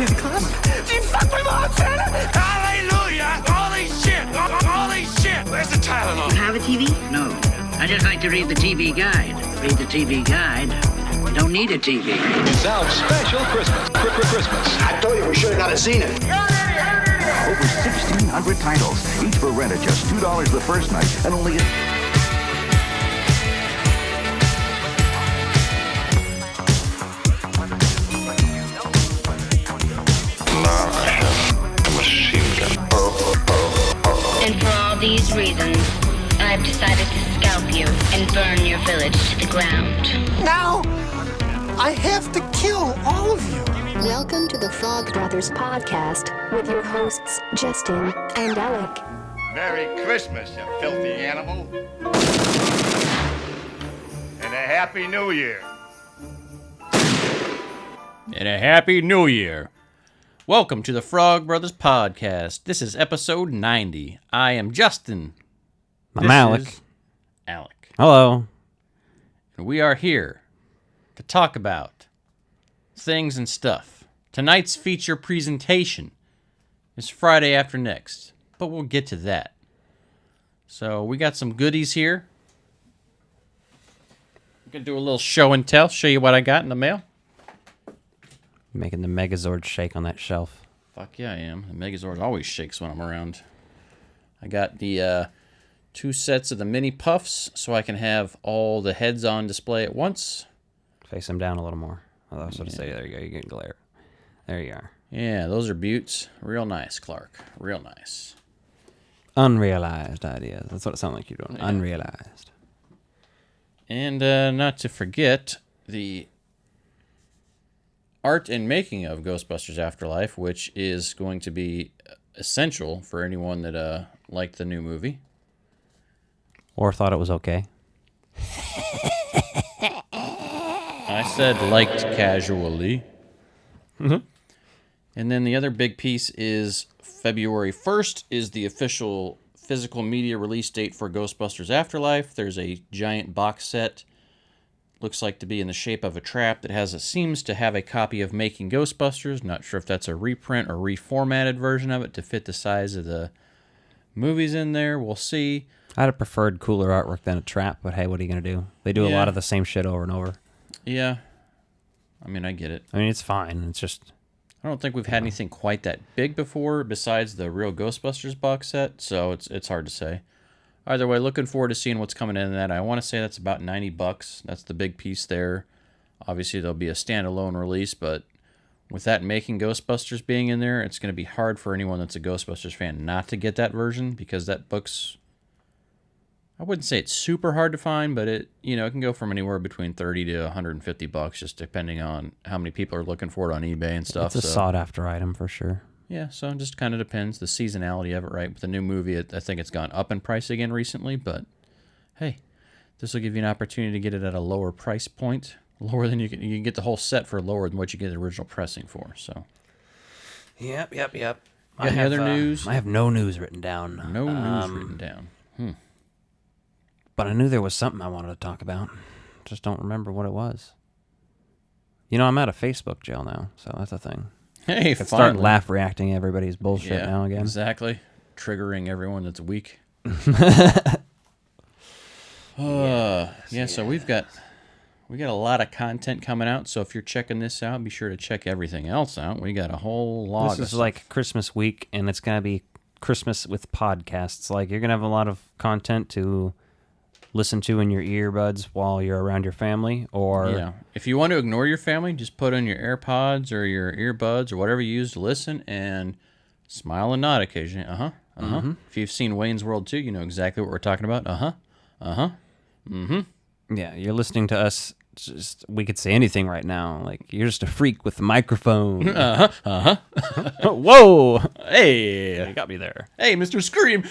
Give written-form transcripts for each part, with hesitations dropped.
see the closet. You fuck my mom, Santa! Hallelujah! Holy shit! Holy shit! Where's the Tylenol? You have a TV? No. I just like to read the TV guide. Read the TV guide. Don't need a TV. South's special Christmas. I told you we should have got a Zenith. Over 1,600 titles, each for rent at just $2 the first night, and only And for all these reasons, I've decided to scalp you and burn your village to the ground. Now, I have to kill all of you. Welcome to the Frog Brothers podcast with your hosts, Justin and Alec. Merry Christmas, you filthy animal. And a Happy New Year. And a Happy New Year. Welcome to the Frog Brothers podcast. This is episode 90. I am Justin. I'm Alec. Alec. Hello. And we are here to talk about things and stuff. Tonight's feature presentation is Friday after next, but we'll get to that. So we got some goodies here. I'm going to do a little show and tell, show you what I got in the mail. Making the Megazord shake on that shelf. Fuck yeah, I am. The Megazord always shakes when I'm around. I got the 2 sets of the mini puffs, so I can have all the heads on display at once. Face them down a little more. Oh, I was going to say, there you go, you're getting glare. There you are. Yeah, those are buttes. Real nice, Clark. Real nice. Unrealized ideas. That's what it sounds like you're doing. Yeah. Unrealized. And not to forget the art and making of Ghostbusters Afterlife, which is going to be essential for anyone that liked the new movie. Or thought it was okay. I said liked casually. Mm-hmm. And then the other big piece is February 1st is the official physical media release date for Ghostbusters Afterlife. There's a giant box set. Looks like to be in the shape of a trap that seems to have a copy of Making Ghostbusters. Not sure if that's a reprint or reformatted version of it to fit the size of the movies in there. We'll see. I'd have preferred cooler artwork than a trap, but hey, what are you going to do? They do a lot of the same shit over and over. Yeah. I mean, I get it. I mean, it's fine. It's just... I don't think we've had anything quite that big before besides the real Ghostbusters box set, so it's hard to say. Either way, looking forward to seeing what's coming in that. I want to say that's about $90. That's the big piece there. Obviously, there'll be a standalone release, but with that Making Ghostbusters being in there, it's going to be hard for anyone that's a Ghostbusters fan not to get that version because that book's... I wouldn't say it's super hard to find, but it can go from anywhere between $30 to $150, just depending on how many people are looking for it on eBay and stuff. It's a sought-after item for sure. Yeah, so it just kind of depends. The seasonality of it, right? With the new movie, I think it's gone up in price again recently, but hey, this will give you an opportunity to get it at a lower price point, lower than you can get the whole set for lower than what you get the original pressing for. So, Yep. Any other news? I have no news written down. No news written down. But I knew there was something I wanted to talk about. Just don't remember what it was. I'm out of Facebook jail now, so that's a thing. Hey, I could start laugh reacting everybody's bullshit now again. Exactly. Triggering everyone that's weak. So we got a lot of content coming out, so if you're checking this out, be sure to check everything else out. We got a whole lot. This is like Christmas week, and it's going to be Christmas with podcasts. Like, you're going to have a lot of content to listen to in your earbuds while you're around your family, or if you want to ignore your family, just put on your AirPods or your earbuds or whatever you use to listen and smile and nod occasionally. Mm-hmm. If you've seen Wayne's World 2, you know exactly what we're talking about. Yeah, you're listening to us. We could say anything right now. Like, you're just a freak with a microphone. Whoa! Hey, you got me there. Hey, Mr. Scream.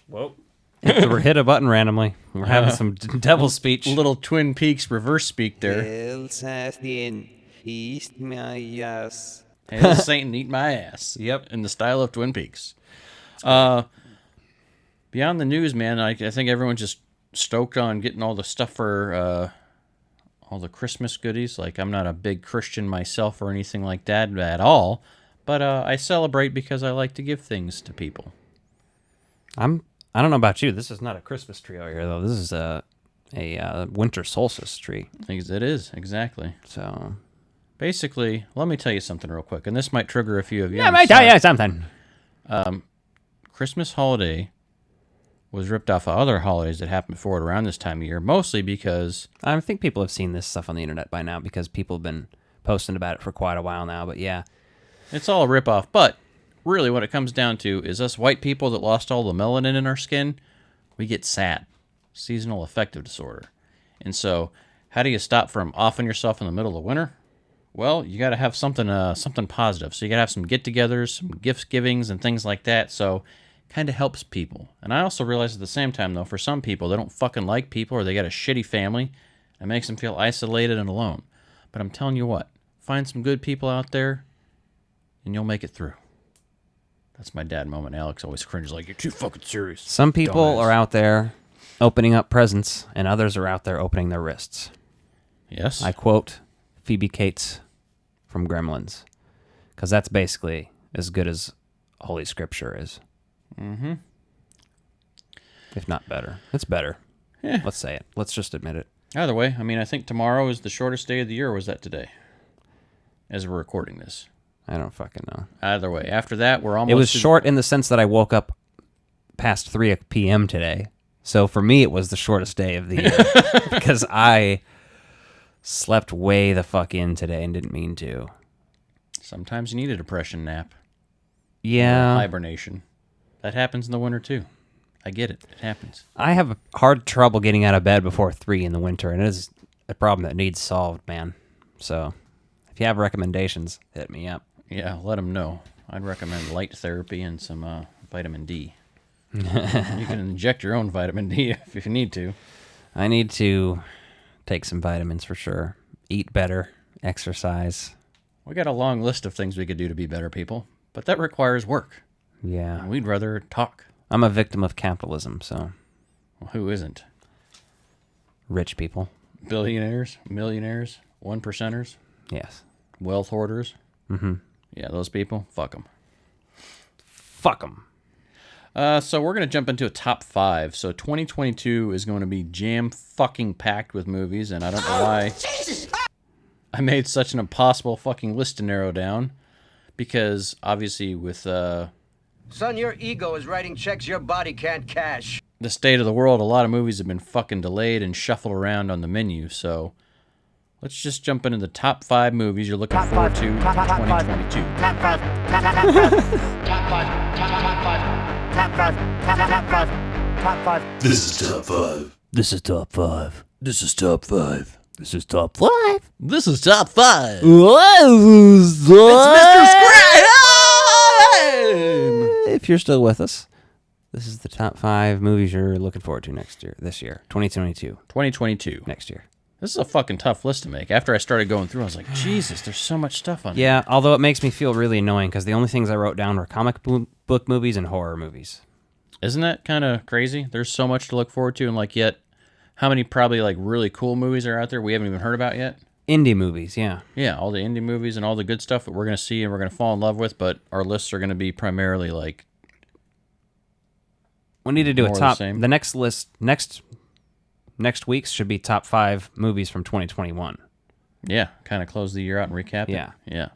Whoa. We're hit a button randomly. We're having some devil speech. Little Twin Peaks reverse speak there. Hail Satan, eat my ass. Hail Satan, eat my ass. Yep. In the style of Twin Peaks. Beyond the news, man, I think everyone's just stoked on getting all the stuff for all the Christmas goodies. Like, I'm not a big Christian myself or anything like that at all, but I celebrate because I like to give things to people. I don't know about you. This is not a Christmas tree over here, though. This is a winter solstice tree. It is, exactly. So, basically, let me tell you something real quick, and this might trigger a few of you. Yeah, I might tell you something. Christmas holiday was ripped off of other holidays that happened before it around this time of year, mostly because... I think people have seen this stuff on the internet by now because people have been posting about it for quite a while now, but yeah. It's all a ripoff, but really what it comes down to is us white people that lost all the melanin in our skin, we get sad. Seasonal affective disorder. And so, how do you stop from offing yourself in the middle of winter? Well, you got to have something positive. So you got to have some get-togethers, some gift givings, and things like that. So kind of helps people. And I also realize at the same time, though, for some people, they don't fucking like people or they got a shitty family. It makes them feel isolated and alone. But I'm telling you what, find some good people out there and you'll make it through. That's my dad moment. Alex always cringes like, you're too fucking serious. Some people are out there opening up presents and others are out there opening their wrists. Yes. I quote Phoebe Cates from Gremlins because that's basically as good as Holy Scripture is. Mm-hmm. If not better. It's better. Yeah. Let's say it. Let's just admit it. Either way, I mean, I think tomorrow is the shortest day of the year, or was that today? As we're recording this. I don't fucking know. Either way. After that, we're almost... It was short in the sense that I woke up past 3 p.m. today. So for me, it was the shortest day of the year. Because I slept way the fuck in today and didn't mean to. Sometimes you need a depression nap. Yeah. Hibernation. That happens in the winter, too. I get it. It happens. I have hard trouble getting out of bed before 3 in the winter, and it is a problem that needs solved, man. So, if you have recommendations, hit me up. Yeah, let them know. I'd recommend light therapy and some vitamin D. You can inject your own vitamin D if you need to. I need to take some vitamins for sure. Eat better, exercise. We got a long list of things we could do to be better people, but that requires work. Yeah. And we'd rather talk. I'm a victim of capitalism, so. Well, who isn't? Rich people. Billionaires, millionaires, 1%ers. Yes. Wealth hoarders. Mm-hmm. Yeah, those people, fuck them. Fuck them. So we're going to jump into a top 5. So 2022 is going to be jam-fucking-packed with movies, and I don't know why I made such an impossible fucking list to narrow down. Because, obviously, with... Son, your ego is writing checks your body can't cash. the state of the world, a lot of movies have been fucking delayed and shuffled around on the menu, so... Let's just jump into the top 5 movies you're looking forward to in 2022. This is top 5. This is top 5. This is top 5. This is top 5. This is top 5. It's Mr. Scram! If you're still with us, this is the top 5 movies you're looking forward to this year, 2022. 2022. Next year. This is a fucking tough list to make. After I started going through, I was like, Jesus, there's so much stuff on Yeah, although it makes me feel really annoying because the only things I wrote down were comic book movies and horror movies. Isn't that kind of crazy? There's so much to look forward to, and like yet, how many probably like really cool movies are out there we haven't even heard about yet? Indie movies, yeah. Yeah, all the indie movies and all the good stuff that we're going to see and we're going to fall in love with, but our lists are going to be primarily like... We need to do a top... The next list, next week's should be top 5 movies from 2021. Yeah, kind of close the year out and recap it. Yeah. Yeah.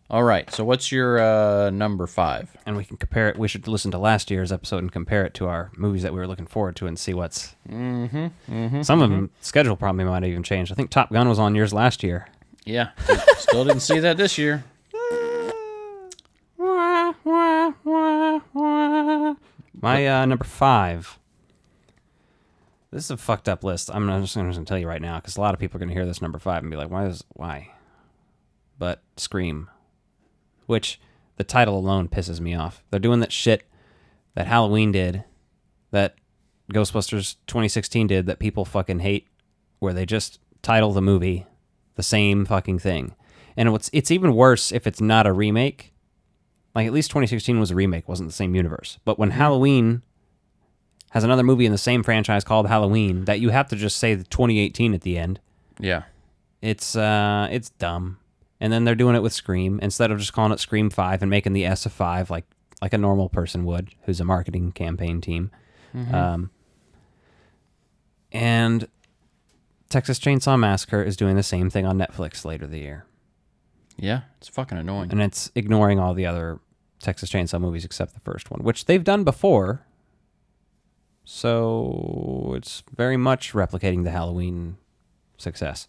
All right, so what's your number 5? And we can compare it. We should listen to last year's episode and compare it to our movies that we were looking forward to and see what's... Some of them, schedule probably might have even changed. I think Top Gun was on yours last year. Yeah, still didn't see that this year. My number 5. This is a fucked up list. I'm just going to tell you right now because a lot of people are going to hear this number 5 and be like, why? But Scream, which the title alone pisses me off. They're doing that shit that Halloween did, that Ghostbusters 2016 did, that people fucking hate, where they just title the movie the same fucking thing. And it's even worse if it's not a remake. Like, at least 2016 was a remake, wasn't the same universe. But when Halloween has another movie in the same franchise called Halloween, that you have to just say the 2018 at the end. Yeah. It's dumb. And then they're doing it with Scream instead of just calling it Scream 5 and making the S a 5 like a normal person would, who's a marketing campaign team. And Texas Chainsaw Massacre is doing the same thing on Netflix later the year. Yeah, it's fucking annoying. And it's ignoring all the other Texas Chainsaw movies except the first one, which they've done before. So it's very much replicating the Halloween success.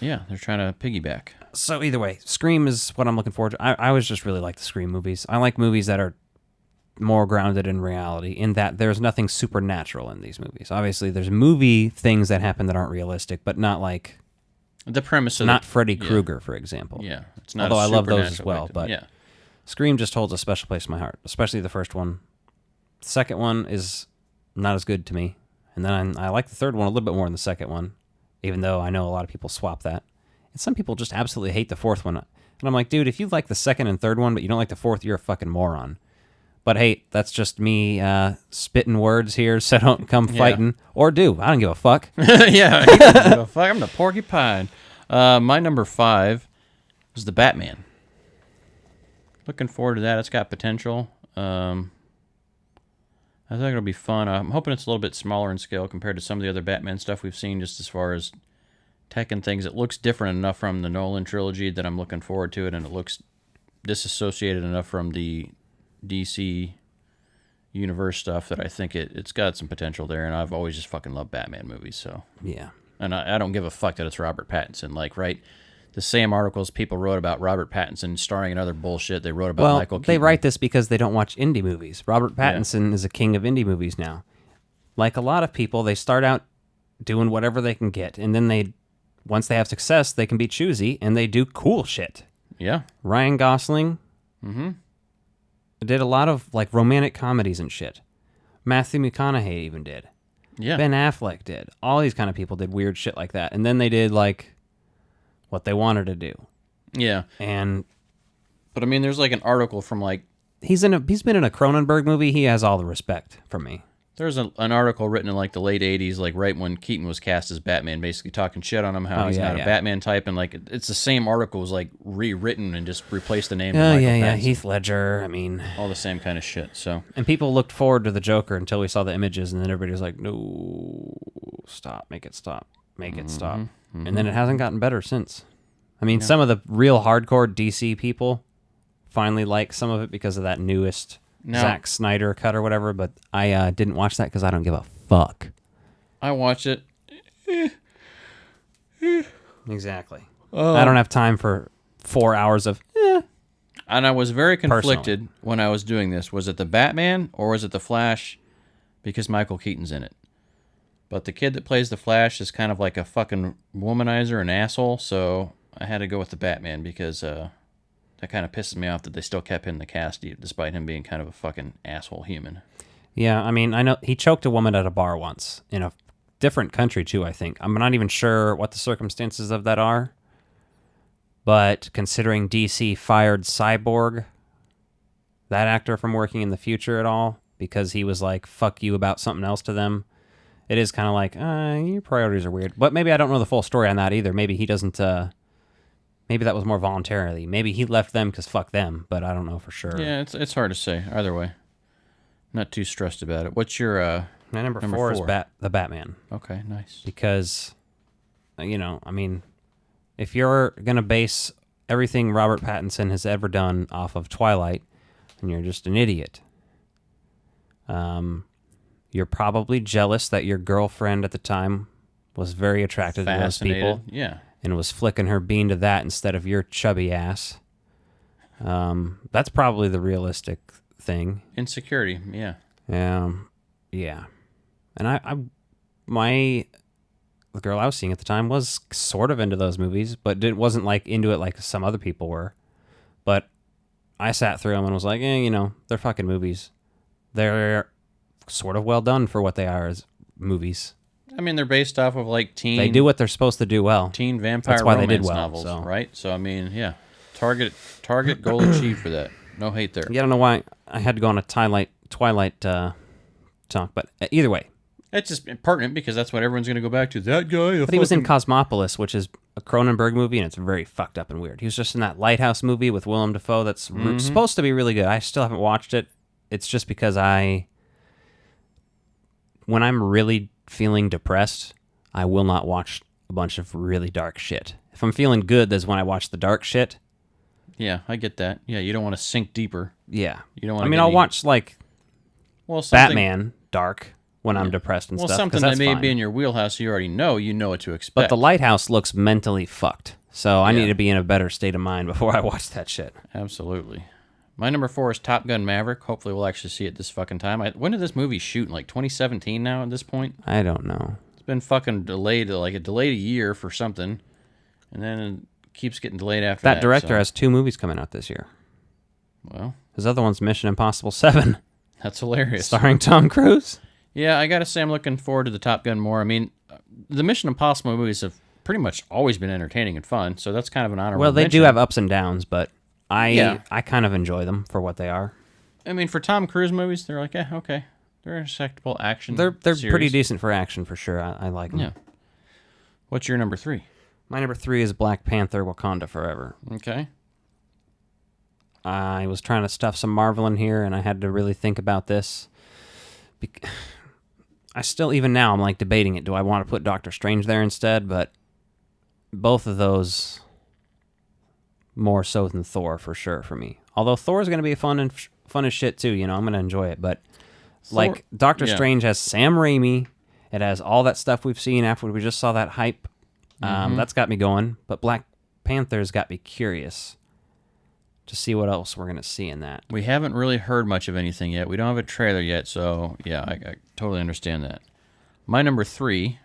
Yeah, they're trying to piggyback. So either way, Scream is what I'm looking forward to. I always just really like the Scream movies. I like movies that are more grounded in reality, in that there's nothing supernatural in these movies. Obviously, there's movie things that happen that aren't realistic, but not like the premise of not Freddy Krueger, for example. Yeah, it's not. Although I love those as supernatural well, victim. but yeah. Scream just holds a special place in my heart, especially the first one. The second one is not as good to me, and then I like the third one a little bit more than the second one, even though I know a lot of people swap that. And some people just absolutely hate the fourth one. And I'm like, dude, if you like the second and third one, but you don't like the fourth, you're a fucking moron. But hey, that's just me spitting words here, so don't come fighting. Or do. I don't give a fuck. Yeah, he doesn't give a fuck. I'm the porcupine. My number 5 was the Batman. Looking forward to that. It's got potential. I think it'll be fun. I'm hoping it's a little bit smaller in scale compared to some of the other Batman stuff we've seen, just as far as tech and things. It looks different enough from the Nolan trilogy that I'm looking forward to it, and it looks disassociated enough from the DC universe stuff that I think it's got some potential there, and I've always just fucking loved Batman movies, so. Yeah. And I don't give a fuck that it's Robert Pattinson. Like, right? The same articles people wrote about Robert Pattinson starring in other bullshit they wrote about Michael Keaton. They write this because they don't watch indie movies. Robert Pattinson is a king of indie movies now. Like a lot of people, they start out doing whatever they can get, and then once they have success, they can be choosy, and they do cool shit. Yeah. Ryan Gosling did a lot of like romantic comedies and shit. Matthew McConaughey even did. Yeah. Ben Affleck did. All these kind of people did weird shit like that, and then they did like what they wanted to do. Yeah. But I mean, there's like an article from like he's been in a Cronenberg movie. He has all the respect from me. There's an article written in like the late 80s, like right when Keaton was cast as Batman, basically talking shit on him, how he's not a Batman type, and like it's the same article was like rewritten and just replaced the name of Michael Pattinson. Heath Ledger, I mean, all the same kind of shit. So, and people looked forward to the Joker until we saw the images, and then everybody was like, no, stop, make it stop, make it stop. And then it hasn't gotten better since. I mean, some of the real hardcore DC people finally like some of it because of that newest Zack Snyder cut or whatever, but I didn't watch that because I don't give a fuck. I watch it. Exactly. I don't have time for 4 hours of And I was very conflicted when I was doing this. Was it the Batman or was it the Flash? Because Michael Keaton's in it. But the kid that plays the Flash is kind of like a fucking womanizer, an asshole, so I had to go with the Batman because that kind of pisses me off that they still kept him in the cast despite him being kind of a fucking asshole human. Yeah, I mean, I know he choked a woman at a bar once in a different country too, I think. I'm not even sure what the circumstances of that are. But considering DC fired Cyborg, that actor, from working in the future at all, because he was like, fuck you about something else to them, it is kind of like, your priorities are weird. But maybe I don't know the full story on that either. Maybe he doesn't... Maybe that was more voluntarily. Maybe he left them because fuck them, but I don't know for sure. Yeah, it's hard to say. Either way. Not too stressed about it. What's your my number 4 is the Batman. Okay, nice. Because, I mean, if you're going to base everything Robert Pattinson has ever done off of Twilight, then you're just an idiot. You're probably jealous that your girlfriend at the time was very attracted to those people. Yeah. And was flicking her bean to that instead of your chubby ass. That's probably the realistic thing. Insecurity, yeah. Yeah. And the girl I was seeing at the time was sort of into those movies, but wasn't like into it like some other people were. But I sat through them and was like, they're fucking movies. They're sort of well done for what they are as movies. I mean, they're based off of like teen... They do what they're supposed to do well. Teen vampire romance novels, right? So, I mean, yeah. Target goal achieved for that. No hate there. Yeah, I don't know why I had to go on a Twilight talk, but either way. It's just pertinent because that's what everyone's going to go back to. That guy. But he was in Cosmopolis, which is a Cronenberg movie, and it's very fucked up and weird. He was just in that Lighthouse movie with Willem Dafoe that's supposed to be really good. I still haven't watched it. It's just because when I'm really feeling depressed, I will not watch a bunch of really dark shit. If I'm feeling good, that's when I watch the dark shit. Yeah, I get that. Yeah, you don't want to sink deeper. Yeah. You don't want. I mean, I'll watch Batman dark when I'm depressed and stuff. Well, something that may be in your wheelhouse, you already know. You know what to expect. But the Lighthouse looks mentally fucked, so I need to be in a better state of mind before I watch that shit. Absolutely. My number 4 is Top Gun Maverick. Hopefully, we'll actually see it this fucking time. When did this movie shoot? In like 2017 now. At this point, I don't know. It's been fucking delayed. Like it delayed a year for something, and then keeps getting delayed after that. That director has 2 movies coming out this year. Well, his other one's Mission Impossible 7. That's hilarious. Starring Tom Cruise. Yeah, I gotta say I'm looking forward to the Top Gun more. I mean, the Mission Impossible movies have pretty much always been entertaining and fun, so that's kind of an honorable Well, they mention. do have ups and downs, but I kind of enjoy them for what they are. I mean, for Tom Cruise movies, they're like, okay. They're acceptable action They're series. pretty decent for action, for sure. I like them. Yeah. What's your number 3? My number 3 is Black Panther: Wakanda Forever. Okay. I was trying to stuff some Marvel in here, and I had to really think about this. I still, even now, I'm like debating it. Do I want to put Doctor Strange there instead? But both of those more so than Thor, for sure, for me. Although Thor's going to be fun as shit, too. You know, I'm going to enjoy it. But like Doctor Strange has Sam Raimi. It has all that stuff we've seen after we just saw that hype. That's got me going. But Black Panther's got me curious to see what else we're going to see in that. We haven't really heard much of anything yet. We don't have a trailer yet, so yeah, I totally understand that. My number 3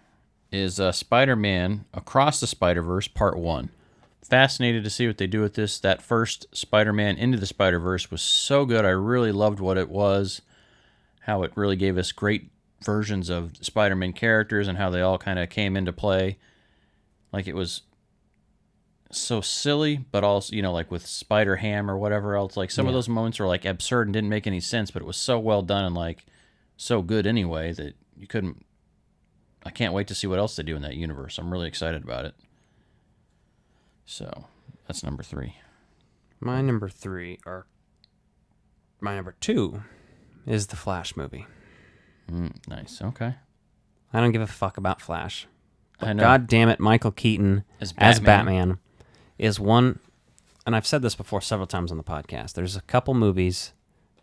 is Spider-Man Across the Spider-Verse Part 1. Fascinated to see what they do with this. That first Spider-Man Into the Spider-Verse was so good. I really loved what it was, how it really gave us great versions of Spider-Man characters and how they all kind of came into play. Like, it was so silly, but also, you know, like with Spider-Ham or whatever else, like some of those moments were like absurd and didn't make any sense, but it was so well done and like so good anyway that you couldn't. I can't wait to see what else they do in that universe. I'm really excited about it. So that's number 3. My number 2 is the Flash movie. Nice. Okay. I don't give a fuck about Flash. But I know. God damn it, Michael Keaton as Batman is one, and I've said this before several times on the podcast. There's a couple movies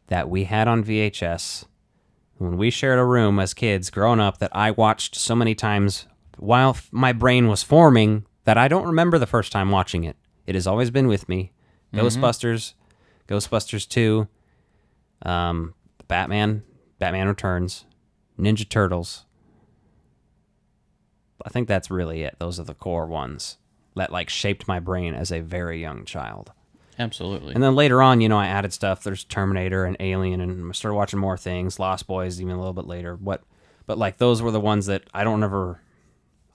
that we had on VHS when we shared a room as kids growing up that I watched so many times while my brain was forming that I don't remember the first time watching it. It has always been with me. Ghostbusters, Ghostbusters 2, Batman Returns, Ninja Turtles. I think that's really it. Those are the core ones that like shaped my brain as a very young child. Absolutely. And then later on, you know, I added stuff. There's Terminator and Alien, and I started watching more things. Lost Boys even a little bit later. But like those were the ones that I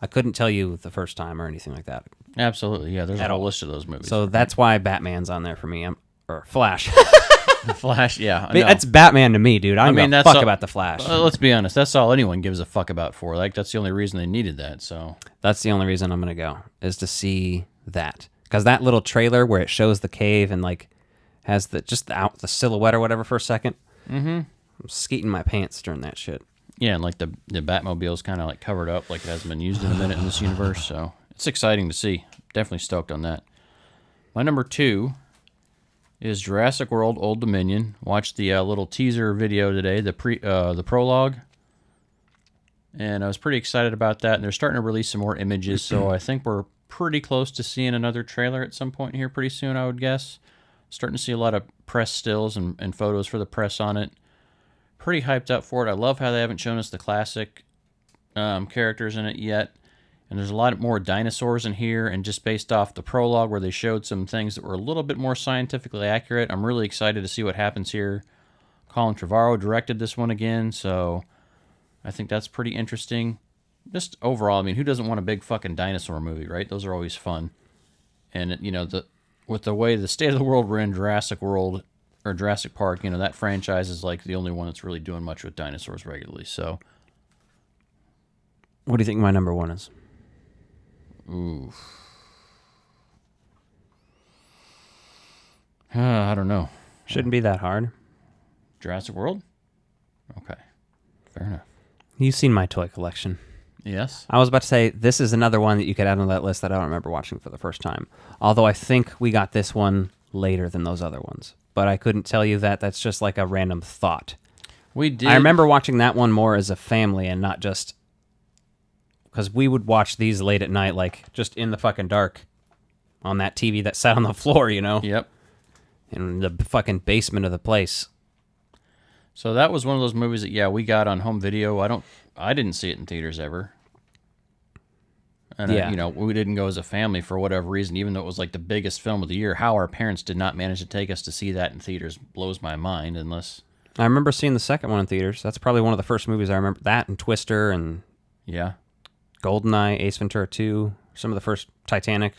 couldn't tell you the first time or anything like that. Absolutely. Yeah, there's a whole list of those movies. So that's why Batman's on there for me. Or Flash. Flash, yeah. That's Batman to me, dude. I don't give a fuck about the Flash. Let's be honest. That's all anyone gives a fuck about for. Like, that's the only reason they needed that. So that's the only reason I'm going to go, is to see that. Because that little trailer where it shows the cave and, like, has the silhouette or whatever for a second. Mm-hmm. I'm skeeting my pants during that shit. Yeah, and, like, the Batmobile's kind of, like, covered up like it hasn't been used in a minute in this universe. So it's exciting to see. Definitely stoked on that. My number 2 is Jurassic World: Old Dominion. Watched the little teaser video today, the prologue, and I was pretty excited about that. And they're starting to release some more images, so I think we're pretty close to seeing another trailer at some point here pretty soon, I would guess. Starting to see a lot of press stills and photos for the press on it. Pretty hyped up for it. I love how they haven't shown us the classic characters in it yet. And there's a lot more dinosaurs in here, and just based off the prologue where they showed some things that were a little bit more scientifically accurate, I'm really excited to see what happens here. Colin Trevorrow directed this one again, so I think that's pretty interesting. Just overall, I mean, who doesn't want a big fucking dinosaur movie, right? Those are always fun. And, you know, with the way the state of the world we're in, Jurassic World, or Jurassic Park, you know, that franchise is like the only one that's really doing much with dinosaurs regularly, so What do you think my number one is? Ooh. I don't know. Shouldn't be that hard. Jurassic World? Okay. Fair enough. You've seen my toy collection. Yes. I was about to say, this is another one that you could add on that list that I don't remember watching for the first time. Although I think we got this one later than those other ones. But I couldn't tell you that. That's just like a random thought. We did. I remember watching that one more as a family and not just... Because we would watch these late at night, like, just in the fucking dark on that TV that sat on the floor, you know? Yep. In the fucking basement of the place. So that was one of those movies that, yeah, we got on home video. I didn't see it in theaters ever. And, yeah. We didn't go as a family for whatever reason, even though it was like the biggest film of the year. How our parents did not manage to take us to see that in theaters blows my mind, unless... I remember seeing the second one in theaters. That's probably one of the first movies I remember. That and Twister and... Yeah. GoldenEye, Ace Ventura 2, some of the first Titanic.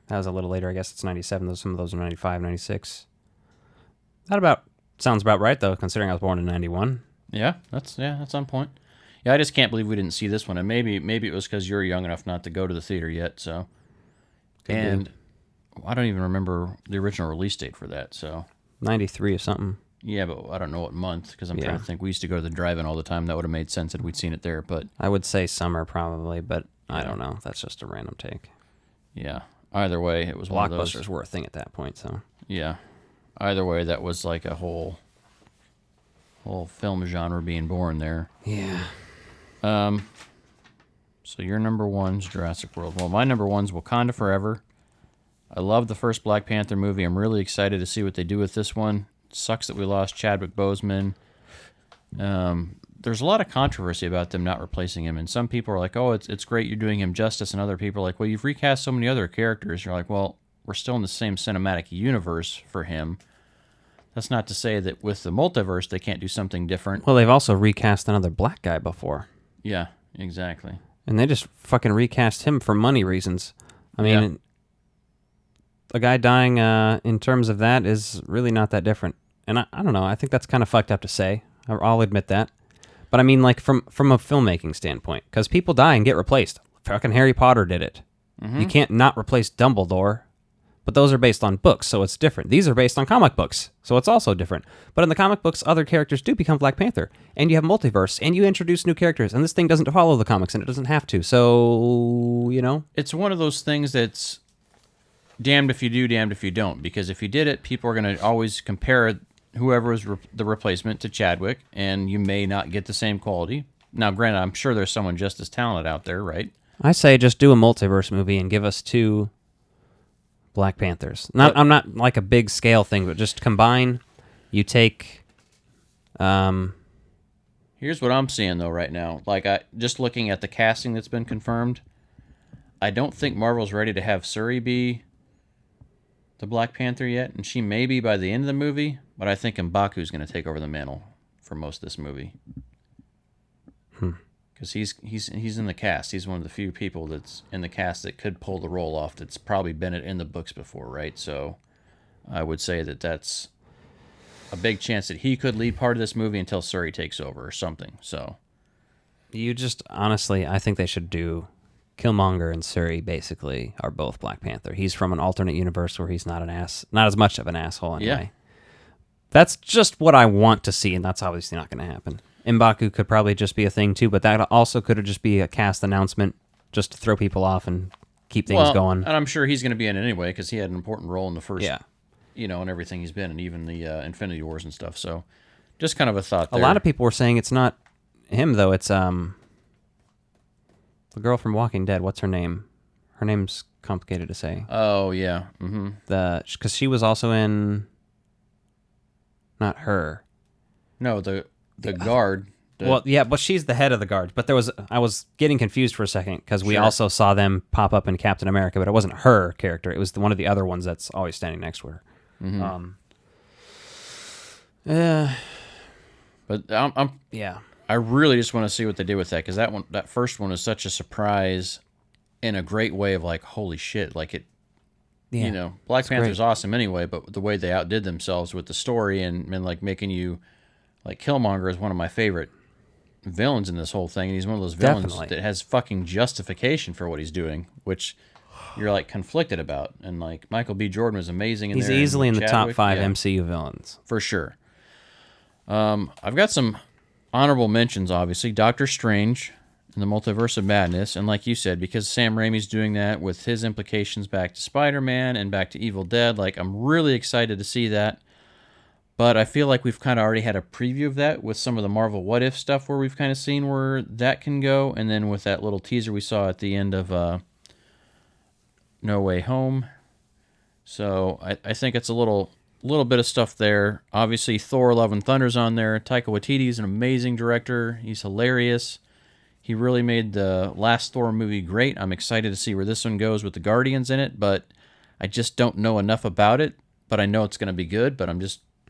That was a little later, I guess it's 97. Some of those are 95, 96. Sounds about right, though, considering I was born in 91. Yeah, that's on point. Yeah, I just can't believe we didn't see this one, and maybe it was because you're young enough not to go to the theater yet. So, I don't even remember the original release date for that. So 93 or something. Yeah, but I don't know what month because I'm trying to think. We used to go to the drive-in all the time. That would have made sense had we'd seen it there. But I would say summer probably, but I don't know. That's just a random take. Yeah. Either way, it was one of those. Blockbusters were a thing at that point, so yeah. Either way, that was like a whole film genre being born there. Yeah. So your number one's Jurassic World. Well, my number one's Wakanda Forever. I love the first Black Panther movie. I'm really excited to see what they do with this one. It sucks that we lost Chadwick Boseman. There's a lot of controversy about them not replacing him, and some people are like, oh, it's great you're doing him justice, and other people are like, well, you've recast so many other characters. You're like, well, we're still in the same cinematic universe for him. That's not to say that with the multiverse they can't do something different. Well, they've also recast another black guy before. Yeah, exactly. And they just fucking recast him for money reasons. I mean, a guy dying in terms of that is really not that different. And I don't know, I think that's kind of fucked up to say. I'll admit that. But I mean, like, from a filmmaking standpoint, because people die and get replaced. Fucking Harry Potter did it. Mm-hmm. You can't not replace Dumbledore. But those are based on books, so it's different. These are based on comic books, so it's also different. But in the comic books, other characters do become Black Panther, and you have multiverse, and you introduce new characters, and this thing doesn't follow the comics, and it doesn't have to. So, you know? It's one of those things that's damned if you do, damned if you don't. Because if you did it, people are going to always compare whoever is the replacement to Chadwick, and you may not get the same quality. Now, granted, I'm sure there's someone just as talented out there, right? I say just do a multiverse movie and give us 2 Black Panthers. I'm not like a big scale thing, but just combine. You take. Here's what I'm seeing though right now. Like just looking at the casting that's been confirmed, I don't think Marvel's ready to have Shuri be the Black Panther yet, and she may be by the end of the movie. But I think M'Baku's going to take over the mantle for most of this movie. Because he's in the cast. He's one of the few people that's in the cast that could pull the role off. That's probably been in the books before, right? So I would say that's a big chance that he could lead part of this movie until Shuri takes over or something. So you just honestly, I think they should do Killmonger and Shuri. Basically, are both Black Panther. He's from an alternate universe where he's not as much of an asshole anyway. Yeah. That's just what I want to see, and that's obviously not going to happen. M'Baku could probably just be a thing too, but that also could just be a cast announcement just to throw people off and keep things going. And I'm sure he's going to be in it anyway because he had an important role in the first, and everything he's been in, even the Infinity Wars and stuff. So just kind of a thought there. A lot of people were saying it's not him, though. It's the girl from Walking Dead. What's her name? Her name's complicated to say. Oh, yeah. Mm-hmm. Because she was also in... Not her. No, the guard. Well, yeah, but she's the head of the guard. But I was getting confused for a second because we also saw them pop up in Captain America, but it wasn't her character. It was one of the other ones that's always standing next to her. Mm-hmm. But I really just want to see what they do with that because that first one was such a surprise in a great way of like, holy shit, like it. Yeah, Black Panther's awesome anyway, but the way they outdid themselves with the story and like making you like Killmonger is one of my favorite villains in this whole thing, and he's one of those villains Definitely. that has fucking justification for what he's doing, which you're like conflicted about. And like Michael B. Jordan was amazing in He's there. easily in and the top Chadwick, 5 yeah, MCU villains. for sure. I've got some honorable mentions, obviously. Doctor Strange and the Multiverse of Madness, and like you said, because Sam Raimi's doing that with his implications back to Spider-Man and back to Evil Dead, like I'm really excited to see that. But I feel like we've kind of already had a preview of that with some of the Marvel What If stuff where we've kind of seen where that can go. And then with that little teaser we saw at the end of No Way Home. So I think it's a little bit of stuff there. Obviously, Thor Love and Thunder's on there. Taika Waititi is an amazing director. He's hilarious. He really made the last Thor movie great. I'm excited to see where this one goes with the Guardians in it, but I just don't know enough about it. But I know it's going to be good, but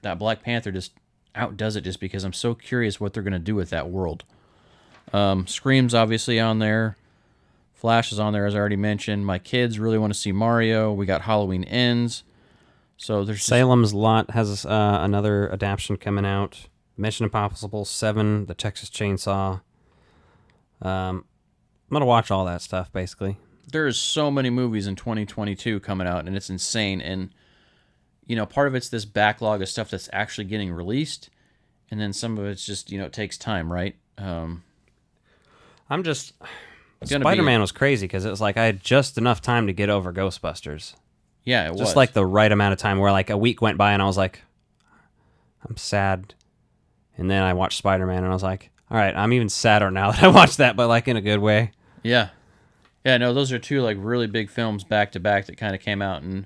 that Black Panther just outdoes it just because I'm so curious what they're going to do with that world. Scream's obviously on there. Flash is on there, as I already mentioned. My kids really want to see Mario. We got Halloween Ends. So there's Salem's Lot has another adaptation coming out. Mission Impossible 7, The Texas Chainsaw. I'm going to watch all that stuff, basically. There's so many movies in 2022 coming out, and it's insane. And you know, part of it's this backlog of stuff that's actually getting released, and then some of it's just, you know, it takes time, right? Spider-Man was crazy because it was like I had just enough time to get over Ghostbusters. Yeah, it was. Just like the right amount of time where like a week went by and I was like, I'm sad. And then I watched Spider-Man and I was like, all right, I'm even sadder now that I watched that, but like in a good way. Yeah. Yeah, no, those are two like really big films back to back that kind of came out and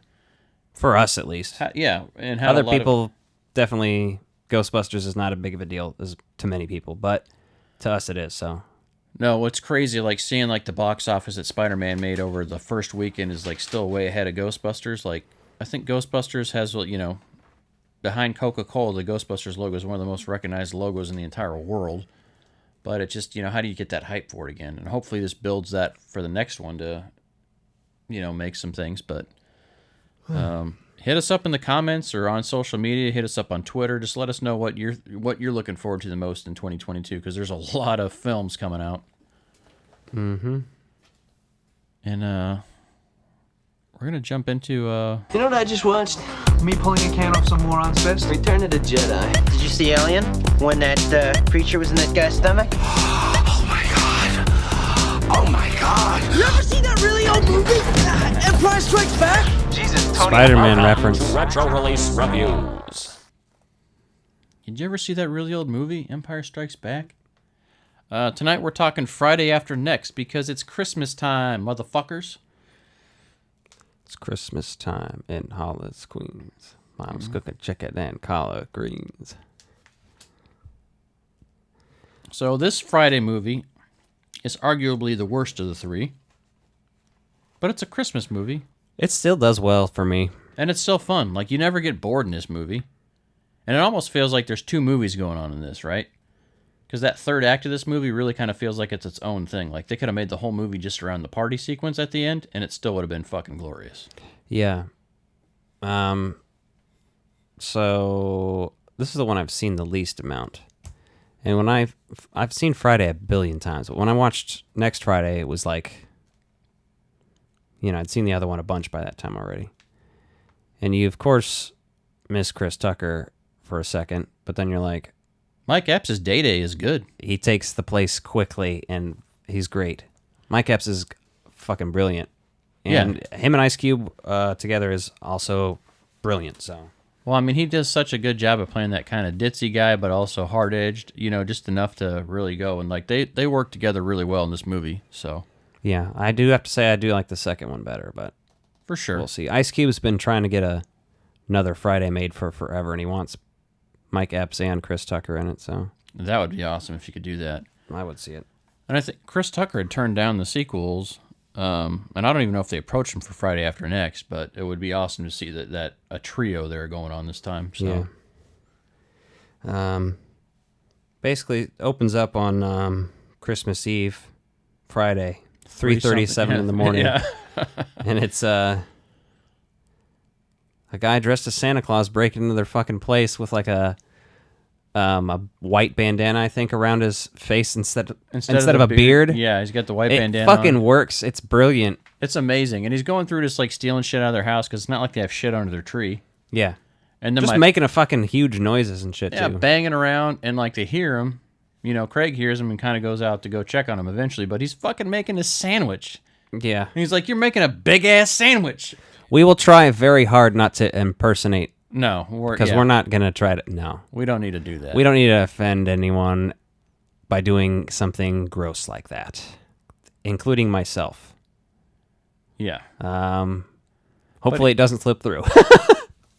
for us, at least. And other people definitely Ghostbusters is not a big of a deal as to many people, but to us it is. So no, what's crazy, like seeing like the box office that Spider-Man made over the first weekend is like still way ahead of Ghostbusters. Like I think Ghostbusters has, you know, behind Coca-Cola, the Ghostbusters logo is one of the most recognized logos in the entire world. But it just, you know, how do you get that hype for it again? And hopefully this builds that for the next one to, you know, make some things, but. Hit us up in the comments or on social media. Hit us up on Twitter. Just let us know what you're looking forward to the most in 2022, because there's a lot of films coming out. Mm-hmm. And we're gonna jump into. You know what I just watched? Me pulling a can off some moron's fist. Return of the Jedi. Did you see Alien when that creature was in that guy's stomach? Oh my god! Oh my god! You ever see that really old movie? Empire Strikes Back? Jesus, Tony. Spider-Man reference. Retro release reviews. Did you ever see that really old movie, Empire Strikes Back? Tonight we're talking Friday After Next because it's Christmas time, motherfuckers. It's Christmas time in Hollis, Queens. Mom's cooking chicken and collard greens. So this Friday movie is arguably the worst of the three, but it's a Christmas movie. It still does well for me. And it's still fun. Like, you never get bored in this movie. And it almost feels like there's two movies going on in this, right? Because that third act of this movie really kind of feels like it's its own thing. Like, they could have made the whole movie just around the party sequence at the end, and it still would have been fucking glorious. Yeah. So, this is the one I've seen the least amount. And when I've seen Friday a billion times, but when I watched Next Friday, it was like, you know, I'd seen the other one a bunch by that time already. And you, of course, miss Chris Tucker for a second, but then you're like... Mike Epps' Day-Day is good. He takes the place quickly, and he's great. Mike Epps is fucking brilliant. And him and Ice Cube together is also brilliant, so... Well, I mean, he does such a good job of playing that kind of ditzy guy, but also hard-edged, you know, just enough to really go. And, like, they work together really well in this movie, so... Yeah, I do have to say I do like the second one better, but for sure, we'll see. Ice Cube's been trying to get another Friday made for forever, and he wants Mike Epps and Chris Tucker in it. So that would be awesome if you could do that. I would see it. And I think Chris Tucker had turned down the sequels, and I don't even know if they approached him for Friday After Next, but it would be awesome to see that a trio there going on this time. So. Yeah. Basically, opens up on Christmas Eve, Friday. 3:37 in the morning. Yeah. And it's a guy dressed as Santa Claus breaking into their fucking place with like a a white bandana, I think, around his face instead of a beard. Yeah, he's got the white bandana. It fucking works. It's brilliant. It's amazing. And he's going through just like stealing shit out of their house because it's not like they have shit under their tree. Yeah. And then just making a fucking huge noises and shit, yeah, too. Banging around, and like they hear him. You know, Craig hears him and kind of goes out to go check on him eventually, but he's fucking making a sandwich. Yeah. And he's like, you're making a big-ass sandwich. We will try very hard not to impersonate. No. Because we're not going to try to... No. We don't need to do that. We don't need to offend anyone by doing something gross like that, including myself. Yeah. Hopefully it doesn't slip through.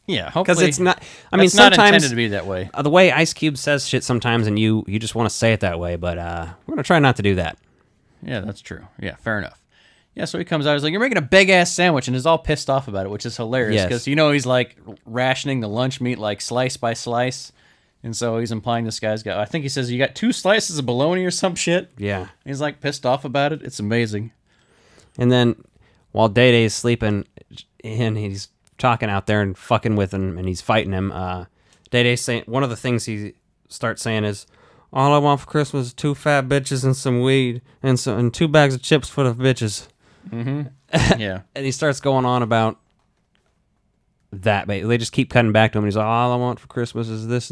Yeah, hopefully. Because it's not... I mean, it's not sometimes... intended to be that way. The way Ice Cube says shit sometimes, and you just want to say it that way, but we're going to try not to do that. Yeah, that's true. Yeah, fair enough. Yeah, so he comes out, he's like, you're making a big-ass sandwich, and is all pissed off about it, which is hilarious, because, you know, he's, like, rationing the lunch meat, like, slice by slice, and so he's implying this guy's got... I think he says, you got 2 slices of bologna or some shit? Yeah. And he's, like, pissed off about it. It's amazing. And then, while Day-Day's sleeping, and he's talking out there and fucking with him, and he's fighting him, Day-Day's saying... One of the things he starts saying is, all I want for Christmas is 2 fat bitches and some weed, and 2 bags of chips for the bitches. Mm-hmm. Yeah. And he starts going on about that. But they just keep cutting back to him. And he's like, all I want for Christmas is this.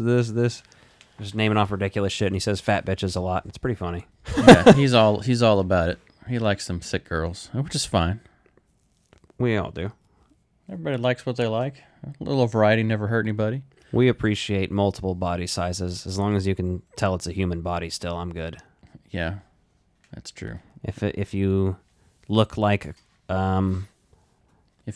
Just naming off ridiculous shit. And he says fat bitches a lot. It's pretty funny. Yeah, he's all about it. He likes them thick girls, which is fine. We all do. Everybody likes what they like. A little variety never hurt anybody. We appreciate multiple body sizes. As long as you can tell it's a human body still, I'm good. Yeah, that's true. If you look like if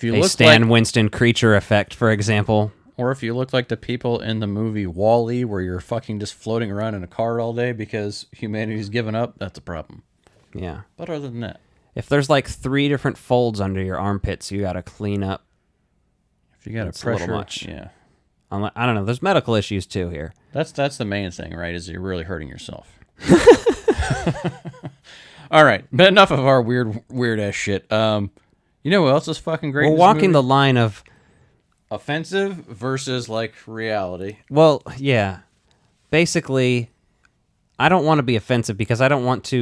you a look Stan like, Winston creature effect, for example. Or if you look like the people in the movie Wall-E, where you're fucking just floating around in a car all day because humanity's given up, that's a problem. Yeah. But other than that. If there's like 3 different folds under your armpits, you got to clean up. If you got a pressure, a little much. Yeah. I don't know. There's medical issues too here. That's the main thing, right? Is you're really hurting yourself. All right, but enough of our weird ass shit. You know what else is fucking great? We're walking the line of offensive versus like reality. Well, yeah. Basically, I don't want to be offensive because I don't want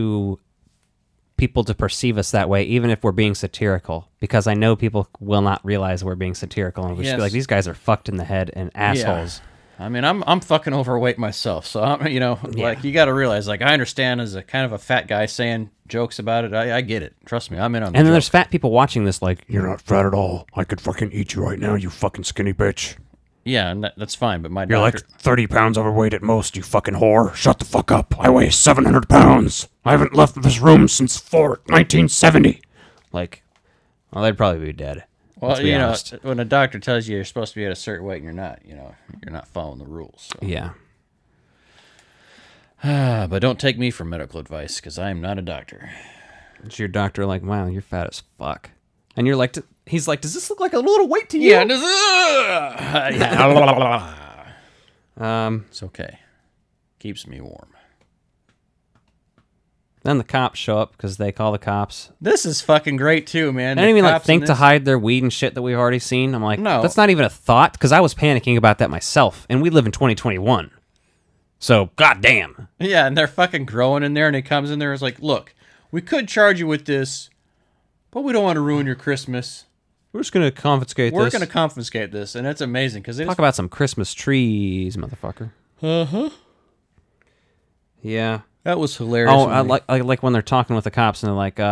people to perceive us that way, even if we're being satirical, because I know people will not realize we're being satirical and we'll just be like, these guys are fucked in the head and assholes. Yeah. I mean, I'm fucking overweight myself, so like you got to realize, like, I understand as a kind of a fat guy saying jokes about it. I get it. Trust me, I'm in on. And then there's fat people watching this, like, you're not fat at all. I could fucking eat you right now, you fucking skinny bitch. Yeah, and that's fine, but you're like 30 pounds overweight at most, you fucking whore. Shut the fuck up. I weigh 700 pounds. I haven't left this room since 1970. Like, well, they'd probably be dead. Well, you know, when a doctor tells you you're supposed to be at a certain weight and you're not, you're not following the rules. So. Yeah. But don't take me for medical advice, because I am not a doctor. It's your doctor like, wow, you're fat as fuck. And you're like, he's like, does this look like a little weight to you? Yeah. It's okay. Keeps me warm. Then the cops show up because they call the cops. This is fucking great too, man. I didn't even like think to hide their weed and shit that we've already seen. I'm like, no, that's not even a thought, because I was panicking about that myself, and we live in 2021. So, goddamn. Yeah, and they're fucking growing in there, and he comes in there and is like, look, we could charge you with this, but we don't want to ruin your Christmas. We're just going to confiscate this. We're going to confiscate this, and it's amazing. Because talk about some Christmas trees, motherfucker. Uh-huh. Yeah. That was hilarious. Oh, I like when they're talking with the cops, and they're like, you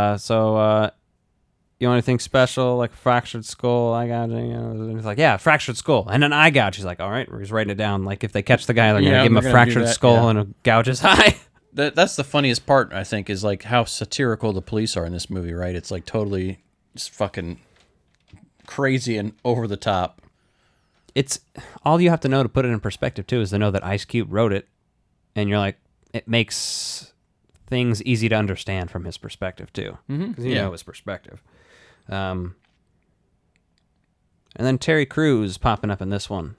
want anything special, like a fractured skull? I got you. And he's like, yeah, fractured skull. And an eye gouge. He's like, all right, we're just writing it down. Like, if they catch the guy, they're going to give him a fractured skull and a gouge his eye. That's the funniest part, I think, is like how satirical the police are in this movie, right? It's like totally just fucking crazy and over the top. It's all you have to know to put it in perspective, too, is to know that Ice Cube wrote it, and you're like, it makes things easy to understand from his perspective, too. Because you know his perspective. And then Terry Crews popping up in this one.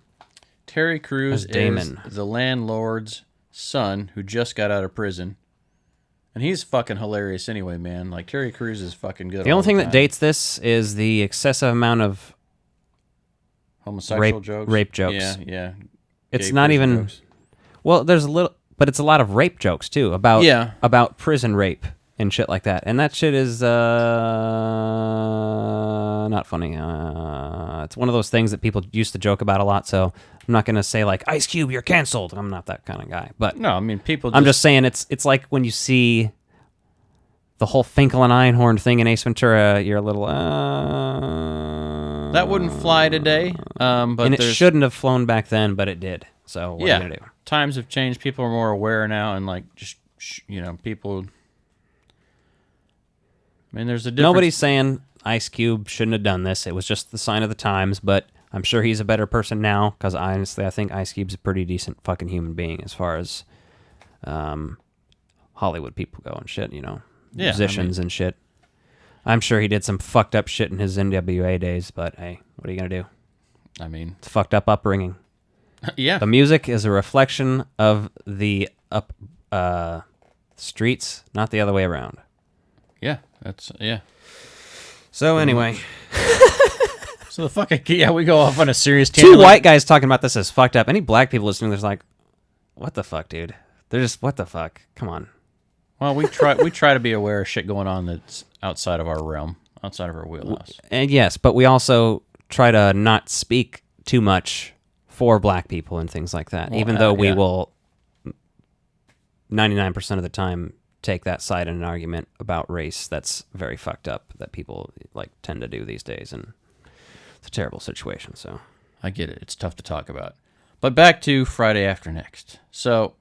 Terry Crews is Damon, the landlord's son who just got out of prison. And he's fucking hilarious anyway, man. Like, Terry Crews is fucking good. The only thing that dates this is the excessive amount of homosexual jokes. Rape jokes. Yeah. It's not even... Jokes. Well, there's a little, but it's a lot of rape jokes too about prison rape and shit like that, and that shit is not funny. It's one of those things that people used to joke about a lot. So I'm not gonna say like Ice Cube, you're canceled. I'm not that kind of guy. But no, I mean people. I'm just saying it's like when you see the whole Finkel and Einhorn thing in Ace Ventura, you're a little that wouldn't fly today. But and it shouldn't have flown back then, but it did. So what are you gonna do? Times have changed. People are more aware now, and like just people. I mean, there's a difference. Nobody's saying Ice Cube shouldn't have done this. It was just the sign of the times, but I'm sure he's a better person now, because honestly, I think Ice Cube's a pretty decent fucking human being as far as Hollywood people go and shit, musicians and shit. I'm sure he did some fucked up shit in his NWA days, but hey, what are you going to do? I mean... It's fucked up upbringing. Yeah. The music is a reflection of the streets, not the other way around. Yeah, that's... Yeah. So anyway... So the fucking... Yeah, we go off on a serious tangent. Two white guys talking about this is fucked up. Any black people listening, there's like, what the fuck, dude? They're just, what the fuck? Come on. Well, we try to be aware of shit going on that's outside of our realm, outside of our wheelhouse. And yes, but we also try to not speak too much for black people and things like that, even though we will 99% of the time take that side in an argument about race that's very fucked up that people like tend to do these days, and it's a terrible situation. So I get it. It's tough to talk about. But back to Friday After Next. So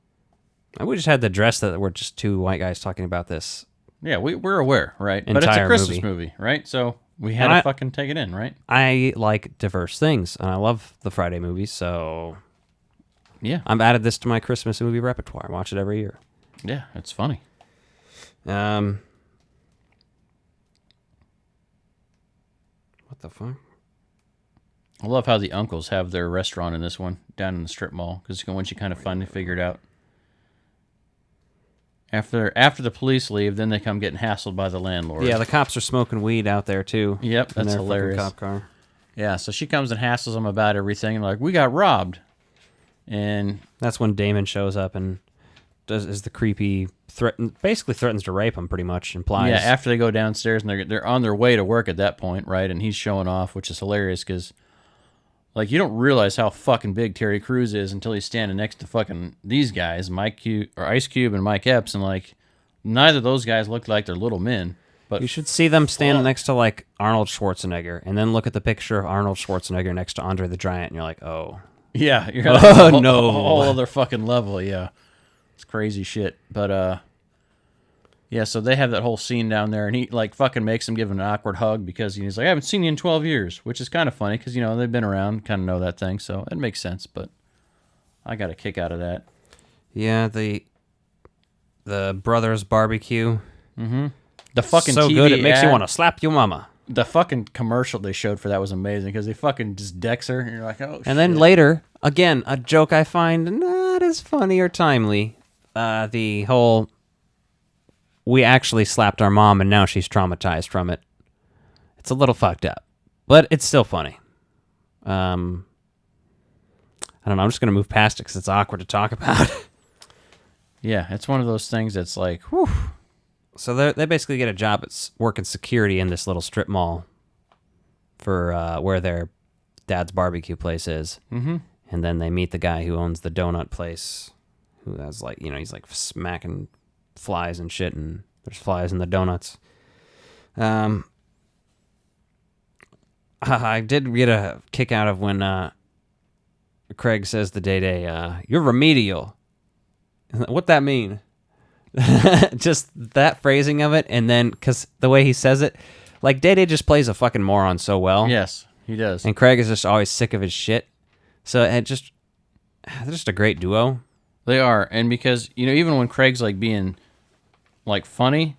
we just had to address that we're just two white guys talking about this. Yeah, we're aware, right? But it's a Christmas movie, right? So we had to fucking take it in, right? I like diverse things, and I love the Friday movies, so yeah, I've added this to my Christmas movie repertoire. I watch it every year. Yeah, it's funny. What the fuck? I love how the uncles have their restaurant in this one, down in the strip mall, because once you kind of finally figure it out. After the police leave, then they come getting hassled by the landlord. Yeah, the cops are smoking weed out there, too. Yep, that's hilarious. Cop car. Yeah, so she comes and hassles them about everything, and like, we got robbed. And that's when Damon shows up and is the creepy, basically threatens to rape him, pretty much, implies. Yeah, after they go downstairs, and they're on their way to work at that point, right? And he's showing off, which is hilarious, because... Like, you don't realize how fucking big Terry Crews is until he's standing next to fucking these guys, Ice Cube and Mike Epps, and, like, neither of those guys look like they're little men. But you should see them stand next to, like, Arnold Schwarzenegger, and then look at the picture of Arnold Schwarzenegger next to Andre the Giant, and you're like, oh. Yeah. You're like, oh, no. A whole other fucking level, yeah. It's crazy shit. But, yeah, so they have that whole scene down there, and he, like, fucking makes him give him an awkward hug because he's like, I haven't seen you in 12 years, which is kind of funny because, they've been around, kind of know that thing, so it makes sense, but I got a kick out of that. Yeah, the Brothers Barbecue. Mm-hmm. The fucking so TV good, it makes ad, you want to slap your mama. The fucking commercial they showed for that was amazing because they fucking just decks her, and you're like, oh, shit. And then later, again, a joke I find not as funny or timely, the whole... We actually slapped our mom, and now she's traumatized from it. It's a little fucked up, but it's still funny. I don't know. I'm just going to move past it because it's awkward to talk about. Yeah, it's one of those things that's like, whew. So they basically get a job at working security in this little strip mall for where their dad's barbecue place is. Mm-hmm. And then they meet the guy who owns the donut place, who has like, he's like smacking flies and shit, and there's flies in the donuts. I did get a kick out of when Craig says to Day-Day, you're remedial. What that mean? Just that phrasing of it, and then, because the way he says it, like, Day-Day just plays a fucking moron so well. Yes, he does. And Craig is just always sick of his shit. So they're just a great duo. They are, and because, even when Craig's, like, being... like funny,